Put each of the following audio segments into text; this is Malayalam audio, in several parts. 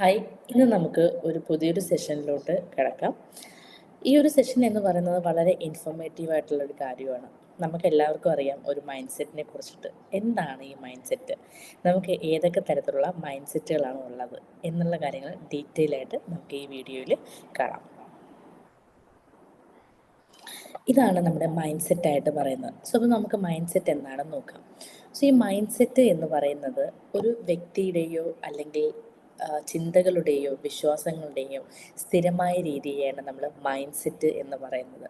ഹായ്, ഇന്ന് നമുക്ക് ഒരു പുതിയൊരു സെഷനിലോട്ട് കിടക്കാം. ഈ ഒരു സെഷൻ എന്ന് പറയുന്നത് വളരെ ഇൻഫോർമേറ്റീവ് ആയിട്ടുള്ളൊരു കാര്യമാണ്. നമുക്ക് എല്ലാവർക്കും അറിയാം ഒരു മൈൻഡ് സെറ്റിനെ കുറിച്ചിട്ട്. എന്താണ് ഈ മൈൻഡ് സെറ്റ്? നമുക്ക് ഏതൊക്കെ തരത്തിലുള്ള മൈൻഡ് സെറ്റുകളാണ് ഉള്ളത് എന്നുള്ള കാര്യങ്ങൾ ഡീറ്റെയിൽ ആയിട്ട് നമുക്ക് ഈ വീഡിയോയിൽ കാണാം. ഇതാണ് നമ്മുടെ മൈൻഡ് സെറ്റായിട്ട് പറയുന്നത്. സോ അപ്പോൾ നമുക്ക് മൈൻഡ് സെറ്റ് എന്താണെന്ന് നോക്കാം. സോ ഈ മൈൻഡ് സെറ്റ് എന്ന് പറയുന്നത് ഒരു വ്യക്തിയുടെയോ അല്ലെങ്കിൽ ചിന്തകളുടെയോ വിശ്വാസങ്ങളുടെയോ സ്ഥിരമായ രീതിയെയാണ് നമ്മൾ മൈൻഡ് സെറ്റ് എന്ന് പറയുന്നത്.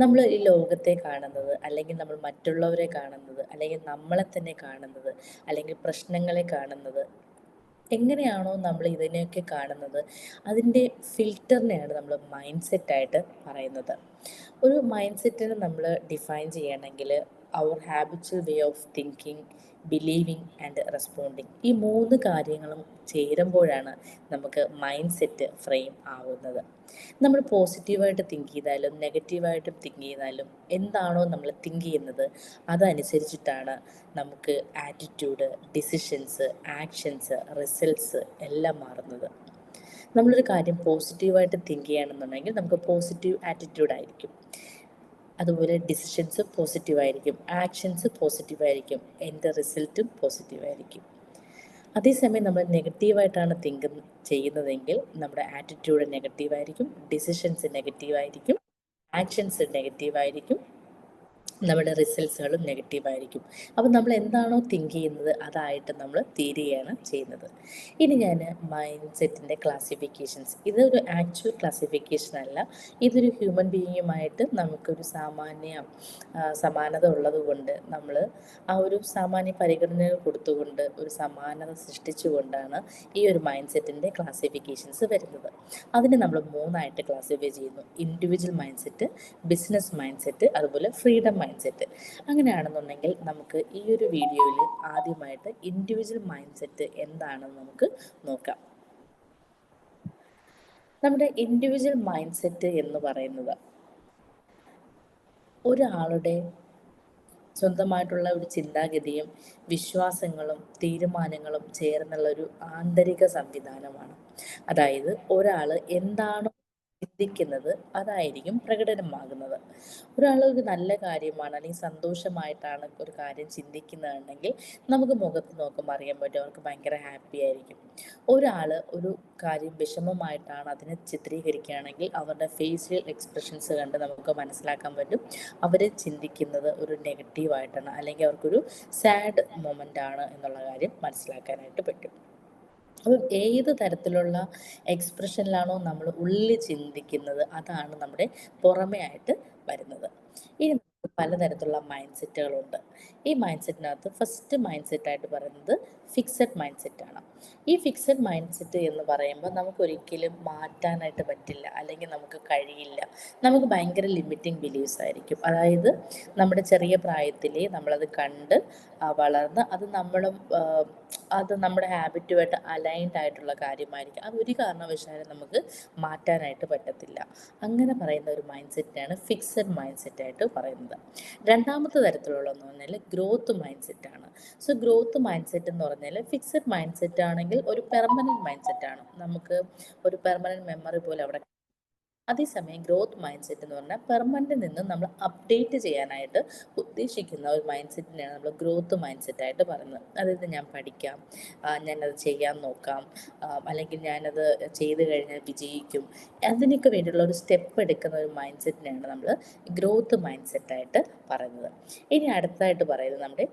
നമ്മൾ ഈ ലോകത്തെ കാണുന്നത്, അല്ലെങ്കിൽ നമ്മൾ മറ്റുള്ളവരെ കാണുന്നത്, അല്ലെങ്കിൽ നമ്മളെ തന്നെ കാണുന്നത്, അല്ലെങ്കിൽ പ്രശ്നങ്ങളെ കാണുന്നത്, എങ്ങനെയാണോ നമ്മൾ ഇതിനെയൊക്കെ കാണുന്നത്, അതിൻ്റെ ഫിൽറ്ററിനെയാണ് നമ്മൾ മൈൻഡ് സെറ്റായിട്ട് പറയുന്നത്. ഒരു മൈൻഡ് സെറ്റിനെ നമ്മൾ ഡിഫൈൻ ചെയ്യണമെങ്കിൽ അവർ habitual way of thinking, believing and responding, ഈ മൂന്ന് കാര്യങ്ങളും ചേരുമ്പോഴാണ് നമുക്ക് മൈൻഡ് സെറ്റ് ഫ്രെയിം ആവുന്നത്. നമ്മൾ പോസിറ്റീവായിട്ട് തിങ്ക് ചെയ്താലും നെഗറ്റീവായിട്ടും തിങ്ക് ചെയ്താലും എന്താണോ നമ്മൾ തിങ്ക് ചെയ്യുന്നത് അതനുസരിച്ചിട്ടാണ് നമുക്ക് ആറ്റിറ്റ്യൂഡ്, ഡിസിഷൻസ്, ആക്ഷൻസ്, റിസൾട്ട്സ് എല്ലാം മാറുന്നത്. നമ്മളൊരു കാര്യം പോസിറ്റീവായിട്ട് തിങ്ക് ചെയ്യുകയാണെന്നുണ്ടെങ്കിൽ നമുക്ക് പോസിറ്റീവ് ആറ്റിറ്റ്യൂഡായിരിക്കും. അതുപോലെ ഡിസിഷൻസ് പോസിറ്റീവായിരിക്കും, ആക്ഷൻസ് പോസിറ്റീവായിരിക്കും, എൻ്റെ റിസൾട്ടും പോസിറ്റീവായിരിക്കും. അതേസമയം നമ്മൾ നെഗറ്റീവായിട്ടാണ് തിങ്ക് ചെയ്യുന്നതെങ്കിൽ നമ്മുടെ ആറ്റിറ്റ്യൂഡ് നെഗറ്റീവായിരിക്കും, ഡിസിഷൻസ് നെഗറ്റീവായിരിക്കും, ആക്ഷൻസ് നെഗറ്റീവായിരിക്കും, നമ്മുടെ റിസൾട്ട്സുകളും നെഗറ്റീവായിരിക്കും. അപ്പോൾ നമ്മൾ എന്താണോ തിങ്ക് ചെയ്യുന്നത് അതായിട്ട് നമ്മൾ തീരുകയാണ് ചെയ്യുന്നത്. ഇനി ഞാൻ മൈൻഡ് സെറ്റിൻ്റെ ക്ലാസിഫിക്കേഷൻസ്, ഇതൊരു ആക്ച്വൽ ക്ലാസിഫിക്കേഷൻ അല്ല, ഇതൊരു ഹ്യൂമൻ ബീയിങ്ങുമായിട്ട് നമുക്കൊരു സമാനത ഉള്ളതുകൊണ്ട് നമ്മൾ ആ ഒരു സാമാന്യ പരിഗണനകൾ കൊടുത്തുകൊണ്ട് ഒരു സമാനത സൃഷ്ടിച്ചുകൊണ്ടാണ് ഈ ഒരു മൈൻഡ് സെറ്റിൻ്റെ ക്ലാസിഫിക്കേഷൻസ് വരുന്നത്. അതിനെ നമ്മൾ മൂന്നായിട്ട് ക്ലാസിഫൈ ചെയ്യുന്നു: individual mind set, business mind set, അതുപോലെ ഫ്രീഡം മൈൻഡ് സെറ്റ്. അങ്ങനെയാണെന്നുണ്ടെങ്കിൽ നമുക്ക് ഈ ഒരു വീഡിയോയിൽ ആദ്യമായിട്ട് ഇൻഡിവിജ്വൽ മൈൻഡ് സെറ്റ് എന്താണെന്ന് നമുക്ക് നോക്കാം. നമ്മുടെ ഇൻഡിവിജ്വൽ മൈൻഡ് സെറ്റ് എന്ന് പറയുന്നത് ഒരാളുടെ സ്വന്തമായിട്ടുള്ള ഒരു ചിന്താഗതിയും വിശ്വാസങ്ങളും തീരുമാനങ്ങളും ചേർന്നുള്ള ഒരു ആന്തരിക സംവിധാനമാണ്. അതായത് ഒരാൾ എന്താണോ ചിന്തിക്കുന്നത് അതായിരിക്കും പ്രകടനമാകുന്നത്. ഒരാൾ ഒരു നല്ല കാര്യമാണ് അല്ലെങ്കിൽ സന്തോഷമായിട്ടാണ് ഒരു കാര്യം ചിന്തിക്കുന്നതെങ്കിൽ നമുക്ക് മുഖത്ത് നോക്കുമ്പോൾ അറിയാൻ പറ്റും അവർക്ക് ഭയങ്കര ഹാപ്പി ആയിരിക്കും. ഒരാൾ ഒരു കാര്യം വിഷമമായിട്ടാണ് അതിനെ ചിത്രീകരിക്കുകയാണെങ്കിൽ അവരുടെ ഫേഷ്യൽ എക്സ്പ്രഷൻസ് കണ്ട് നമുക്ക് മനസ്സിലാക്കാൻ പറ്റും അവർ ചിന്തിക്കുന്നത് ഒരു നെഗറ്റീവായിട്ടാണ്, അല്ലെങ്കിൽ അവർക്കൊരു സാഡ് മൊമെൻ്റ് ആണ് എന്നുള്ള കാര്യം മനസ്സിലാക്കാനായിട്ട് പറ്റും. അപ്പം ഏത് തരത്തിലുള്ള എക്സ്പ്രഷനിലാണോ നമ്മൾ ഉള്ളിൽ ചിന്തിക്കുന്നത് അതാണ് നമ്മുടെ പുറമേ ആയിട്ട് വരുന്നത്. ഇനി നമുക്ക് പലതരത്തിലുള്ള മൈൻഡ് സെറ്റുകളുണ്ട്. ഈ മൈൻഡ് സെറ്റിനകത്ത് ഫസ്റ്റ് മൈൻഡ് സെറ്റായിട്ട് പറയുന്നത് ഫിക്സഡ് മൈൻഡ് സെറ്റാണ്. ഈ ഫിക്സഡ് മൈൻഡ് സെറ്റ് എന്ന് പറയുമ്പോൾ നമുക്കൊരിക്കലും മാറ്റാനായിട്ട് പറ്റില്ല, അല്ലെങ്കിൽ നമുക്ക് കഴിയില്ല. നമുക്ക് ഭയങ്കര ലിമിറ്റിംഗ് ബിലീഫ്സ് ആയിരിക്കും. അതായത് നമ്മുടെ ചെറിയ പ്രായത്തിലേ നമ്മളത് കണ്ട് വളർന്ന് അത് നമ്മുടെ ഹാബിറ്റുമായിട്ട് അലൈൻഡ് ആയിട്ടുള്ള കാര്യമായിരിക്കും. അതൊരു കാരണവശാലും നമുക്ക് മാറ്റാനായിട്ട് പറ്റത്തില്ല. അങ്ങനെ പറയുന്ന ഒരു മൈൻഡ് സെറ്റാണ് ഫിക്സഡ് മൈൻഡ് സെറ്റായിട്ട് പറയുന്നത്. രണ്ടാമത്തെ തരത്തിലുള്ളതെന്ന് പറഞ്ഞാൽ ഗ്രോത്ത് മൈൻഡ് സെറ്റാണ്. സോ ഗ്രോത്ത് മൈൻഡ് സെറ്റ് എന്ന് പറഞ്ഞാൽ ഫിക്സഡ് മൈൻഡ് സെറ്റ് ആണെങ്കിൽ ഒരു പെർമനൻറ്റ് മൈൻഡ് സെറ്റാണ്, നമുക്ക് ഒരു പെർമനൻറ്റ് മെമ്മറി പോലെ അവിടെ. അതേസമയം ഗ്രോത്ത് മൈൻഡ് സെറ്റ് എന്ന് പറഞ്ഞാൽ പെർമനൻറ്റിൽ നിന്ന് നമ്മൾ അപ്ഡേറ്റ് ചെയ്യാനായിട്ട് ഉദ്ദേശിക്കുന്ന ഒരു മൈൻഡ് സെറ്റിനെയാണ് നമ്മൾ ഗ്രോത്ത് മൈൻഡ് സെറ്റായിട്ട് പറയുന്നത്. അതായത് ഞാൻ പഠിക്കാം, ഞാനത് ചെയ്യാൻ നോക്കാം, അല്ലെങ്കിൽ ഞാനത് ചെയ്ത് കഴിഞ്ഞാൽ വിജയിക്കും, അതിനൊക്കെ വേണ്ടിയുള്ള ഒരു സ്റ്റെപ്പ് എടുക്കുന്ന ഒരു മൈൻഡ് സെറ്റിനെയാണ് നമ്മൾ ഗ്രോത്ത് മൈൻഡ് സെറ്റായിട്ട് പറയുന്നത്. ഇനി അടുത്തതായിട്ട് പറയുന്നത് നമ്മുടെ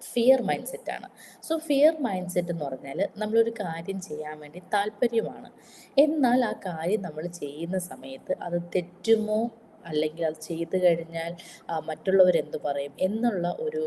ഫിയർ മൈൻഡ് സെറ്റാണ്. സോ ഫിയർ മൈൻഡ് സെറ്റ് എന്ന് പറഞ്ഞാൽ നമ്മളൊരു കാര്യം ചെയ്യാൻ വേണ്ടി താല്പര്യമാണ്, എന്നാൽ ആ കാര്യം നമ്മൾ ചെയ്യുന്ന സമയത്ത് അത് തെറ്റുമോ, അല്ലെങ്കിൽ അത് ചെയ്തു കഴിഞ്ഞാൽ മറ്റുള്ളവരെന്ത് പറയും എന്നുള്ള ഒരു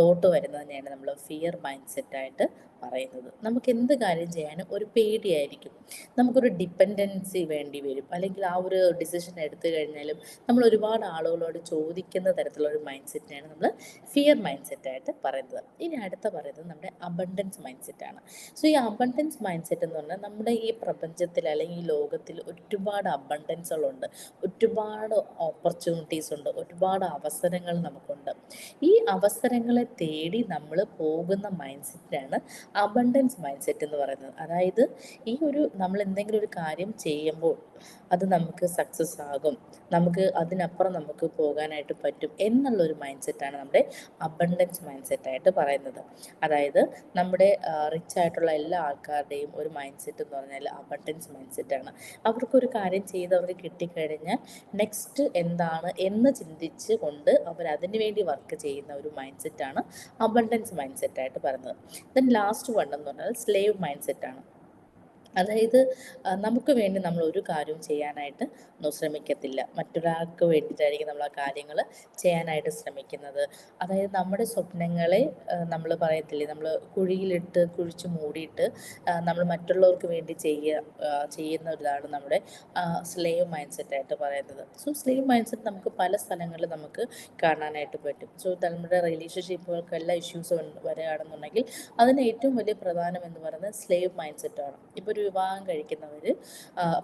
തോട്ട് വരുന്നതിനെയാണ് നമ്മൾ ഫിയർ മൈൻഡ് സെറ്റായിട്ട് പറയുന്നത്. നമുക്ക് എന്ത് കാര്യം ചെയ്യാനും ഒരു പേടിയായിരിക്കും, നമുക്കൊരു ഡിപ്പെൻഡൻസി വേണ്ടി വരും, അല്ലെങ്കിൽ ആ ഒരു ഡിസിഷൻ എടുത്തു കഴിഞ്ഞാലും നമ്മൾ ഒരുപാട് ആളുകളോട് ചോദിക്കുന്ന തരത്തിലുള്ള ഒരു മൈൻഡ് സെറ്റിനെയാണ് നമ്മൾ ഫിയർ മൈൻഡ് സെറ്റായിട്ട് പറയുന്നത്. ഇനി അടുത്ത പറയുന്നത് നമ്മുടെ അബണ്ടൻസ് മൈൻഡ് സെറ്റാണ്. സോ ഈ അബണ്ടൻസ് മൈൻഡ് സെറ്റ് എന്ന് പറഞ്ഞാൽ നമ്മുടെ ഈ പ്രപഞ്ചത്തിൽ അല്ലെങ്കിൽ ഈ ലോകത്തിൽ ഒരുപാട് അബണ്ടൻസുകളുണ്ട്, ഒരുപാട് ഓപ്പർച്യൂണിറ്റീസ് ഉണ്ട്, ഒരുപാട് അവസരങ്ങൾ നമുക്കുണ്ട്. ഈ അവസരങ്ങളെ തേടി നമ്മൾ പോകുന്ന മൈൻഡ് സെറ്റാണ് അബണ്ടൻസ് മൈൻഡ് സെറ്റ് എന്ന് പറയുന്നത്. അതായത് ഈ ഒരു നമ്മൾ എന്തെങ്കിലും ഒരു കാര്യം ചെയ്യുമ്പോൾ അത് നമുക്ക് സക്സസ് ആകും, നമുക്ക് അതിനപ്പുറം നമുക്ക് പോകാനായിട്ട് പറ്റും എന്നുള്ളൊരു മൈൻഡ് സെറ്റാണ് നമ്മുടെ അബണ്ടൻസ് മൈൻഡ് സെറ്റായിട്ട് പറയുന്നത്. അതായത് നമ്മുടെ റിച്ച് ആയിട്ടുള്ള എല്ലാ ആൾക്കാരുടെയും ഒരു മൈൻഡ് സെറ്റ് എന്ന് പറഞ്ഞാൽ അബണ്ടൻസ് മൈൻഡ് സെറ്റാണ്. അവർക്കൊരു കാര്യം ചെയ്ത് അവർക്ക് കിട്ടിക്കഴിഞ്ഞാൽ നെക്സ്റ്റ് എന്താണ് എന്ന് ചിന്തിച്ച് കൊണ്ട് അവർ അതിനു വേണ്ടി വർക്ക് ചെയ്യുന്ന ഒരു മൈൻഡ് സെറ്റാണ് അബണ്ടൻസ് മൈൻഡ് സെറ്റായിട്ട് പറയുന്നത്. ദെൻ ലാസ്റ്റ് വൺ എന്ന് പറഞ്ഞാൽ സ്ലേവ് മൈൻഡ് സെറ്റാണ്. അതായത് നമുക്ക് വേണ്ടി നമ്മൾ ഒരു കാര്യവും ചെയ്യാനായിട്ട് ശ്രമിക്കത്തില്ല, മറ്റൊരാൾക്ക് വേണ്ടിയിട്ടായിരിക്കും നമ്മൾ ആ കാര്യങ്ങൾ ചെയ്യാനായിട്ട് ശ്രമിക്കുന്നത്. അതായത് നമ്മുടെ സ്വപ്നങ്ങളെ നമ്മൾ പറയത്തില്ലേ, നമ്മൾ കുഴിയിലിട്ട് കുഴിച്ച് മൂടിയിട്ട് നമ്മൾ മറ്റുള്ളവർക്ക് വേണ്ടി ചെയ്യുന്ന ഒരിതാണ് നമ്മുടെ സ്ലേവ് മൈൻഡ് സെറ്റായിട്ട് പറയുന്നത്. സോ സ്ലേവ് മൈൻഡ് സെറ്റ് നമുക്ക് പല സ്ഥലങ്ങളിൽ നമുക്ക് കാണാനായിട്ട് പറ്റും. സോ നമ്മുടെ റിലേഷൻഷിപ്പുകൾക്ക് എല്ലാ ഇഷ്യൂസ് വരികയാണെന്നുണ്ടെങ്കിൽ അതിന് ഏറ്റവും വലിയ പ്രധാനം എന്ന് പറയുന്നത് സ്ലേവ് മൈൻഡ് സെറ്റാണ്. ഇപ്പോൾ ഒരു വിവാഹം കഴിക്കുന്നവർ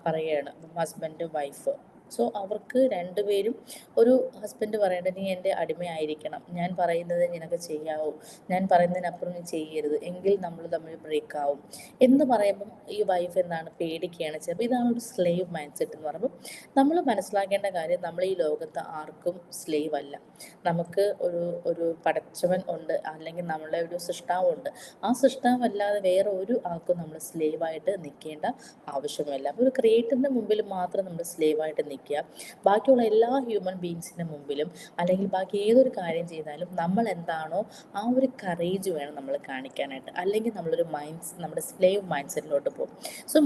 പറയുകയാണ്, ഹസ്ബൻഡ് വൈഫ്. സോ അവർക്ക് രണ്ടുപേരും, ഒരു ഹസ്ബൻഡ് പറയേണ്ടത് നീ എൻ്റെ അടിമയായിരിക്കണം, ഞാൻ പറയുന്നത് നിനക്ക് ചെയ്യാവൂ, ഞാൻ പറയുന്നതിനപ്പുറം നീ ചെയ്യരുത്, എങ്കിൽ നമ്മൾ തമ്മിൽ ബ്രേക്ക് ആവും എന്ന് പറയുമ്പം ഈ വൈഫ് എന്താണ്, പേടിക്കുകയാണ്. ചിലപ്പോൾ ഇതാണ് ഒരു സ്ലേവ് മൈൻഡ് സെറ്റ് എന്ന് പറയുമ്പോൾ നമ്മൾ മനസ്സിലാക്കേണ്ട കാര്യം, നമ്മൾ ഈ ലോകത്ത് ആർക്കും സ്ലേവ് അല്ല. നമുക്ക് ഒരു പടച്ചവൻ ഉണ്ട്, അല്ലെങ്കിൽ നമ്മളെ ഒരു സൃഷ്ടാവുണ്ട്. ആ സൃഷ്ടാവല്ലാതെ വേറെ ഒരു ആൾക്കും നമ്മൾ സ്ലേവായിട്ട് നിൽക്കേണ്ട ആവശ്യമില്ല. അപ്പോൾ ഒരു ക്രിയേറ്ററിൻ്റെ മുമ്പിൽ മാത്രം നമ്മൾ സ്ലേവായിട്ട് നിൽക്കുക. ബാക്കിയുള്ള എല്ലാ ഹ്യൂമൻ ബീങ്സിൻ്റെ മുമ്പിലും, അല്ലെങ്കിൽ ബാക്കി ഏതൊരു കാര്യം ചെയ്താലും നമ്മൾ എന്താണോ ആ ഒരു കറേജ് വേണം നമ്മൾ കാണിക്കാനായിട്ട്, അല്ലെങ്കിൽ നമ്മുടെ സ്ലേവ് മൈൻഡ് സെറ്റിലോട്ട് പോകും. സോ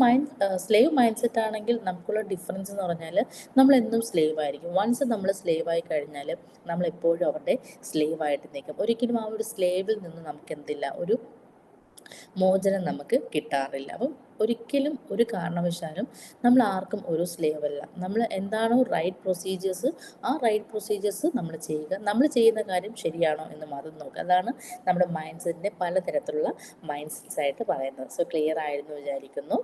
സ്ലേവ് മൈൻഡ് സെറ്റ് ആണെങ്കിൽ നമുക്കുള്ള ഡിഫറൻസ് എന്ന് പറഞ്ഞാൽ നമ്മൾ എന്നും സ്ലേവ് ആയിരിക്കും. വൺസ് നമ്മൾ സ്ലേവ് ആയി കഴിഞ്ഞാൽ നമ്മൾ എപ്പോഴും അവരുടെ സ്ലേവ് ആയിട്ട് നിൽക്കും. ഒരിക്കലും ആ ഒരു സ്ലേവിൽ നിന്ന് നമുക്ക് എന്തില്ല, ഒരു മോചനം നമുക്ക് കിട്ടാറില്ല. അപ്പം ഒരിക്കലും ഒരു കാരണവശാലും നമ്മൾ ആർക്കും ഒരു സ്ലേവ് അല്ല. നമ്മൾ എന്താണോ റൈറ്റ് പ്രൊസീജിയേഴ്സ്, ആ റൈറ്റ് പ്രൊസീജിയേഴ്സ് നമ്മൾ ചെയ്യുക, നമ്മൾ ചെയ്യുന്ന കാര്യം ശരിയാണോ എന്ന് മാത്രം നോക്കുക. അതാണ് നമ്മുടെ മൈൻഡ് സെറ്റിൻ്റെ പലതരത്തിലുള്ള മൈൻഡ് സെറ്റ്സ് ആയിട്ട് പറയുന്നത്. സോ ക്ലിയർ ആയിരുന്നു വിചാരിക്കുന്നു.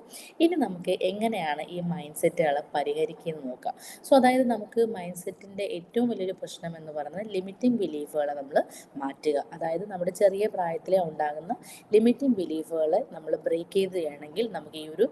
ഇനി നമുക്ക് എങ്ങനെയാണ് ഈ മൈൻഡ് സെറ്റുകളെ പരിഹരിക്കുന്നത് നോക്കാം. സോ അതായത് നമുക്ക് മൈൻഡ് സെറ്റിൻ്റെ ഏറ്റവും വലിയൊരു പ്രശ്നം എന്ന് പറയുന്നത് ലിമിറ്റിംഗ് ബിലീഫുകളെ നമ്മൾ മാറ്റുക. അതായത് നമ്മുടെ ചെറിയ പ്രായത്തിലെ ഉണ്ടാകുന്ന ലിമിറ്റിംഗ് ബിലീഫുകളെ നമ്മൾ ബ്രേക്ക് ചെയ്യുകയാണെങ്കിൽ നമുക്ക് ഈ ഒരു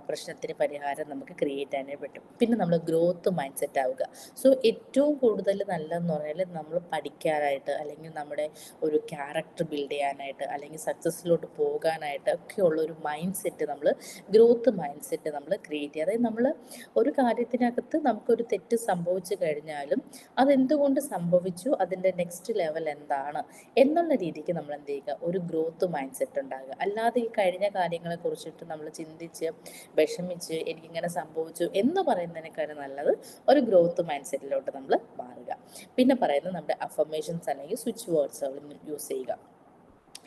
പ്രശ്നത്തിന് പരിഹാരം നമുക്ക് ക്രിയേറ്റ് ചെയ്യാനേ പറ്റും. പിന്നെ നമ്മൾ ഗ്രോത്ത് മൈൻഡ് സെറ്റ് ആവുക. സോ ഏറ്റവും കൂടുതൽ നല്ലതെന്ന് പറഞ്ഞാൽ നമ്മൾ പഠിക്കാനായിട്ട്, അല്ലെങ്കിൽ നമ്മുടെ ഒരു ക്യാരക്ടർ ബിൽഡ് ചെയ്യാനായിട്ട്, അല്ലെങ്കിൽ സക്സസ്സിലോട്ട് പോകാനായിട്ട് ഒക്കെയുള്ള ഒരു മൈൻഡ് സെറ്റ്, നമ്മൾ ഗ്രോത്ത് മൈൻഡ് സെറ്റ് നമ്മൾ ക്രിയേറ്റ് ചെയ്യുക. അതായത് നമ്മൾ ഒരു കാര്യത്തിനകത്ത് നമുക്കൊരു തെറ്റ് സംഭവിച്ചു കഴിഞ്ഞാലും അതെന്തുകൊണ്ട് സംഭവിച്ചു, അതിൻ്റെ നെക്സ്റ്റ് ലെവൽ എന്താണ് എന്നുള്ള രീതിക്ക് നമ്മൾ എന്ത് ചെയ്യുക, ഒരു ഗ്രോത്ത് മൈൻഡ് സെറ്റ് ഉണ്ടാകുക. അല്ലാതെ ഈ കഴിഞ്ഞ കാര്യങ്ങളെ കുറിച്ചിട്ട് നമ്മൾ ചിന്തിച്ച് വിഷമിച്ച് എനിക്കിങ്ങനെ സംഭവിച്ചു എന്ന് പറയുന്നതിനേക്കാളും നല്ലത് ഒരു ഗ്രോത്ത് മൈൻഡ് സെറ്റിലോട്ട് നമ്മൾ മാറുക. പിന്നെ പറയുന്നത് നമ്മുടെ അഫർമേഷൻസ് അല്ലെങ്കിൽ സ്വിച്ച് വേർഡ്സുകൾ യൂസ് ചെയ്യുക.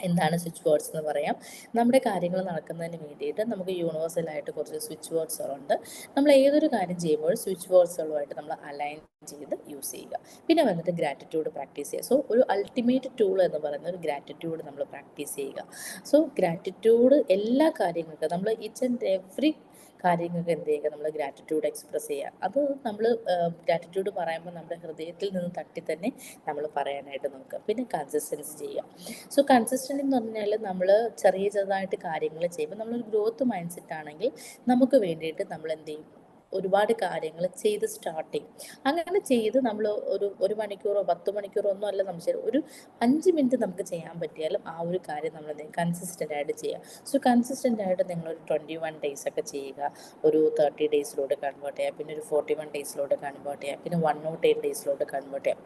എന്താണ് സ്വിച്ച് വേർഡ്സ് എന്ന് പറയാം. നമ്മുടെ കാര്യങ്ങൾ നടക്കുന്നതിന് വേണ്ടിയിട്ട് നമുക്ക് യൂണിവേഴ്സലായിട്ട് കുറച്ച് സ്വിച്ച് വേർഡ്സുകളുണ്ട്. നമ്മൾ ഏതൊരു കാര്യം ചെയ്യുമ്പോൾ സ്വിച്ച് വേർഡ്സുകളുമായിട്ട് നമ്മൾ അലൈൻ ചെയ്ത് യൂസ് ചെയ്യുക. പിന്നെ വന്നിട്ട് ഗ്രാറ്റിറ്റ്യൂഡ് പ്രാക്ടീസ് ചെയ്യുക. സോ ഒരു അൾട്ടിമേറ്റ് ടൂൾ എന്ന് പറയുന്ന ഒരു ഗ്രാറ്റിറ്റ്യൂഡ് നമ്മൾ പ്രാക്ടീസ് ചെയ്യുക. സോ ഗ്രാറ്റിറ്റ്യൂഡ് എല്ലാ കാര്യങ്ങൾക്കും നമ്മൾ ഈച്ച് ആൻഡ് എവറി കാര്യങ്ങൾക്ക് എന്ത് ചെയ്യുക, നമ്മൾ ഗ്രാറ്റിറ്റ്യൂഡ് എക്സ്പ്രസ് ചെയ്യുക. അത് നമ്മൾ ഗ്രാറ്റിറ്റ്യൂഡ് പറയുമ്പോൾ നമ്മുടെ ഹൃദയത്തിൽ നിന്ന് തട്ടി തന്നെ നമ്മൾ പറയാനായിട്ട് നോക്കുക. പിന്നെ കൺസിസ്റ്റൻസി ചെയ്യുക. സോ കൺസിസ്റ്റൻ്റ് എന്ന് പറഞ്ഞാൽ നമ്മൾ ചെറുതായിട്ട് കാര്യങ്ങൾ ചെയ്യുമ്പോൾ നമ്മളൊരു ഗ്രോത്ത് മൈൻഡ് സെറ്റ് ആണെങ്കിൽ നമുക്ക് വേണ്ടിയിട്ട് നമ്മൾ എന്ത് ചെയ്യും, ഒരുപാട് കാര്യങ്ങൾ ചെയ്ത് സ്റ്റാർട്ട് ചെയ്യും. അങ്ങനെ ചെയ്ത് നമ്മൾ ഒരു മണിക്കൂറോ 10 മണിക്കൂറോ ഒന്നും അല്ല നമ്മൾ ചെയ്യും, ഒരു 5 മിനിറ്റ് നമുക്ക് ചെയ്യാൻ പറ്റിയാലും ആ ഒരു കാര്യം നമ്മൾ എന്ത് ചെയ്യും, കൺസിസ്റ്റൻ്റ് ആയിട്ട് ചെയ്യുക. സോ കൺസിസ്റ്റൻ്റ് ആയിട്ട് നിങ്ങളൊരു 21 ഡേയ്സ് ഒക്കെ ചെയ്യുക, ഒരു 30 ഡേയ്സിലോട്ട് കൺവേർട്ട് ചെയ്യുക, പിന്നെ ഒരു 41 ഡേയ്സിലോട്ട് കൺവേർട്ട് ചെയ്യുക, പിന്നെ 108 ഡേയ്സിലോട്ട് കൺവേർട്ട് ചെയ്യാം.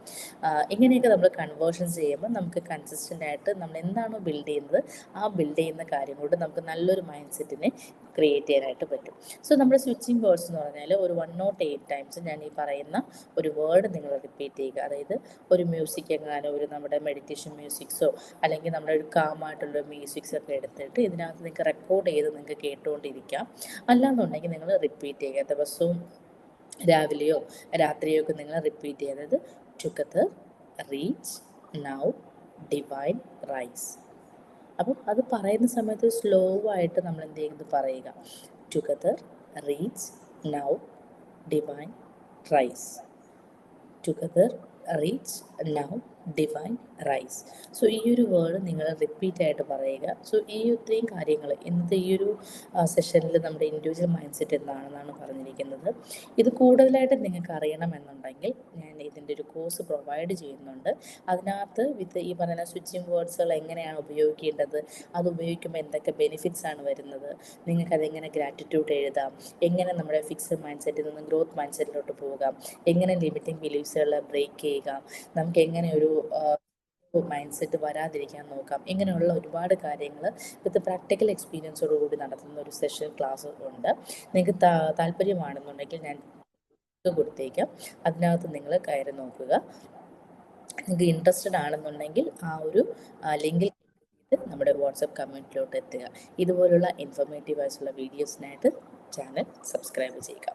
ഇങ്ങനെയൊക്കെ നമ്മൾ കൺവേർഷൻസ് ചെയ്യുമ്പോൾ നമുക്ക് കൺസിസ്റ്റൻ്റ് ആയിട്ട് നമ്മൾ എന്താണോ ബിൽഡ് ചെയ്യുന്നത് ആ ബിൽഡ് ചെയ്യുന്ന കാര്യം കൊണ്ട് നമുക്ക് നല്ലൊരു മൈൻഡ് സെറ്റിനെ ക്രിയേറ്റ് ചെയ്യാനായിട്ട് പറ്റും. സോ നമ്മുടെ സ്വിച്ചിങ് വേർഡ്സ് എന്ന് പറഞ്ഞാൽ ഒരു 108 ടൈംസ് ഞാൻ ഈ പറയുന്ന ഒരു വേർഡ് നിങ്ങൾ റിപ്പീറ്റ് ചെയ്യുക. അതായത് ഒരു മ്യൂസിക് എങ്ങാനോ, ഒരു നമ്മുടെ മെഡിറ്റേഷൻ മ്യൂസിക്സോ, അല്ലെങ്കിൽ നമ്മുടെ ഒരു കാമായിട്ടുള്ള മ്യൂസിക്സ് ഒക്കെ എടുത്തിട്ട് ഇതിനകത്ത് നിങ്ങൾക്ക് റെക്കോർഡ് ചെയ്ത് നിങ്ങൾക്ക് കേട്ടുകൊണ്ടിരിക്കാം. അല്ലാന്നുണ്ടെങ്കിൽ നിങ്ങൾ റിപ്പീറ്റ് ചെയ്യുക. ദിവസവും രാവിലെയോ രാത്രിയോ ഒക്കെ നിങ്ങൾ റിപ്പീറ്റ് ചെയ്യുന്നത് together, reach, now, divine, rise. അപ്പം അത് പറയുന്ന സമയത്ത് സ്ലോ ആയിട്ട് നമ്മൾ എന്ത് ചെയ്യുന്നത് പറയുക. Together, reach, now, divine, rise. Together, reach, now, divine rise. So ഈ ഒരു വേർഡ് നിങ്ങൾ റിപ്പീറ്റ് ആയിട്ട് പറയുക. സോ ഈ ഇത്രയും കാര്യങ്ങൾ ഇന്നത്തെ ഈ ഒരു സെഷനിൽ നമ്മുടെ ഇൻഡിവിജ്വൽ മൈൻഡ് സെറ്റ് എന്താണെന്നാണ് പറഞ്ഞിരിക്കുന്നത്. ഇത് കൂടുതലായിട്ട് നിങ്ങൾക്ക് അറിയണമെന്നുണ്ടെങ്കിൽ ഞാൻ ഇതിൻ്റെ ഒരു കോഴ്സ് പ്രൊവൈഡ് ചെയ്യുന്നുണ്ട്. അതിനകത്ത് വിത്ത് ഈ പറയുന്ന സ്വിച്ചിങ് വേർഡ്സുകൾ എങ്ങനെയാണ് ഉപയോഗിക്കേണ്ടത്, അത് ഉപയോഗിക്കുമ്പോൾ എന്തൊക്കെ ബെനിഫിറ്റ്സ് ആണ് വരുന്നത്, നിങ്ങൾക്കതെങ്ങനെ ഗ്രാറ്റിറ്റ്യൂഡ് എഴുതാം, എങ്ങനെ നമ്മുടെ ഫിക്സ്ഡ് മൈൻഡ് സെറ്റിൽ നിന്ന് ഗ്രോത്ത് മൈൻഡ് സെറ്റിലോട്ട് പോകാം, എങ്ങനെ ലിമിറ്റിംഗ് ബിലീഫ്സുകൾ ബ്രേക്ക് ചെയ്യുക, നമുക്ക് എങ്ങനെ ഒരു മൈൻഡ് സെറ്റ് വരാതിരിക്കാൻ നോക്കാം, ഇങ്ങനെയുള്ള ഒരുപാട് കാര്യങ്ങൾ വിത്ത് പ്രാക്ടിക്കൽ എക്സ്പീരിയൻസോടുകൂടി നടത്തുന്ന ഒരു സെഷൻ ക്ലാസ് ഉണ്ട്. നിങ്ങൾക്ക് താല്പര്യമാണെന്നുണ്ടെങ്കിൽ ഞാൻ കൊടുത്തേക്കാം, അതിനകത്ത് നിങ്ങൾ കയറി നോക്കുക. നിങ്ങൾക്ക് ഇൻട്രസ്റ്റഡ് ആണെന്നുണ്ടെങ്കിൽ ആ ഒരു ലിങ്കിൽ നമ്മുടെ വാട്സപ്പ് കമ്മ്യൂണിറ്റിയിലോട്ട് എത്തുക. ഇതുപോലുള്ള ഇൻഫോർമേറ്റീവ് ആയിട്ടുള്ള വീഡിയോസിനായിട്ട് ചാനൽ സബ്സ്ക്രൈബ് ചെയ്യുക.